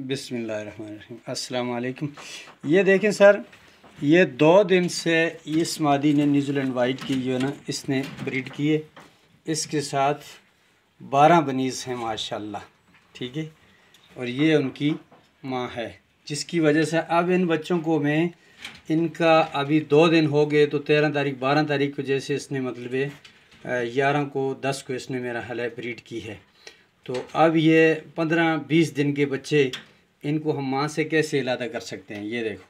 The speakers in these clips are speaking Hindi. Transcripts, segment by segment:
बिस्मिल्लाहिर्रहमानिर्रहीम। अस्सलाम वालेकुम। ये देखें सर, ये 2 दिन से इस मादी ने न्यूजीलैंड वाइट की जो है ना, इसने ब्रीड की है। इसके साथ 12 बनीज़ हैं माशाल्लाह, ठीक है। और ये उनकी माँ है, जिसकी वजह से अब इन बच्चों को मैं इनका अभी 2 दिन हो गए, तो 13 तारीख 12 तारीख को जैसे इसने मतलब 11 को 10 को इसने मेरा हल ब्रीड की है। तो अब ये 15-20 दिन के बच्चे, इनको हम माँ से कैसे इलादा कर सकते हैं, ये देखो,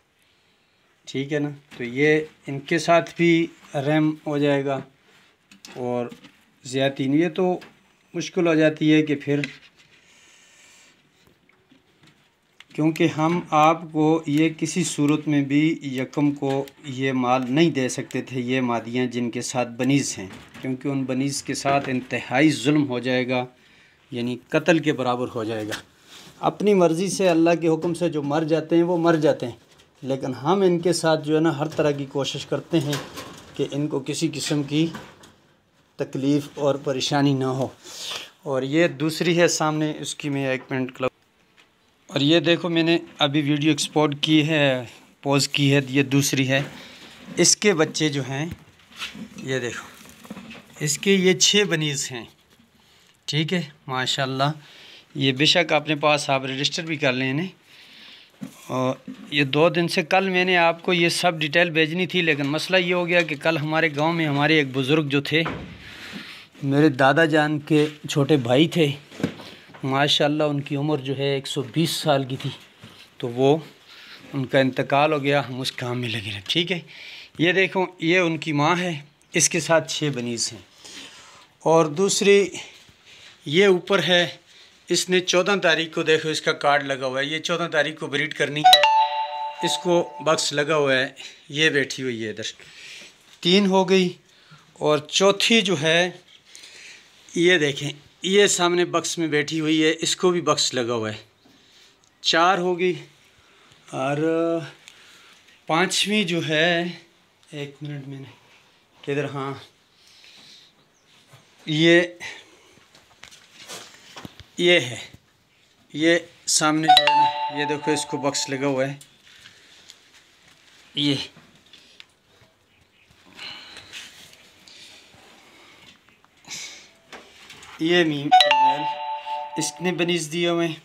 ठीक है ना। तो ये इनके साथ भी रहम हो जाएगा और ज़्यादती नहीं, ये तो मुश्किल हो जाती है कि फिर, क्योंकि हम आपको ये किसी सूरत में भी यकम को ये माल नहीं दे सकते थे, ये मादियाँ जिनके साथ बनीज़ हैं, क्योंकि उन बनीज़ के साथ इंतहाई जुल्म हो जाएगा, यानी कत्ल के बराबर हो जाएगा। अपनी मर्ज़ी से अल्लाह के हुक्म से जो मर जाते हैं वो मर जाते हैं, लेकिन हम इनके साथ जो है ना हर तरह की कोशिश करते हैं कि इनको किसी किस्म की तकलीफ़ और परेशानी ना हो। और ये दूसरी है सामने, उसकी मैं 1 मिनट क्लब। और ये देखो, मैंने अभी वीडियो एक्सपोर्ट की है, पॉज की है, ये दूसरी है। इसके बच्चे जो हैं, ये देखो, इसके ये 6 बनीज़ हैं, ठीक है माशाल्लाह। ये बेशक अपने पास आप रजिस्टर भी कर लें इन्हें। और ये 2 दिन से, कल मैंने आपको ये सब डिटेल भेजनी थी, लेकिन मसला ये हो गया कि कल हमारे गांव में हमारे एक बुज़ुर्ग जो थे, मेरे दादा जान के छोटे भाई थे, माशाल्लाह उनकी उम्र जो है 120 साल की थी, तो वो उनका इंतकाल हो गया, हम उस काम में लगे रहे, ठीक है। ये देखो, ये उनकी माँ है, इसके साथ 6 बनीज़ हैं। और दूसरी ये ऊपर है, इसने 14 तारीख को, देखो इसका कार्ड लगा हुआ है, ये 14 तारीख को ब्रीड करनी है, इसको बक्स लगा हुआ है, ये बैठी हुई है इधर, 3 हो गई। और चौथी जो है, ये देखें, ये सामने बक्स में बैठी हुई है, इसको भी बक्स लगा हुआ है, 4 हो गई। और 5वीं जो है, 1 मिनट, मैंने किधर, हाँ, ये है, ये सामने जो है ना, ये देखो इसको बक्स लगा हुआ है, ये फीमेल, इसने बनीज़ दिए हुए हैं।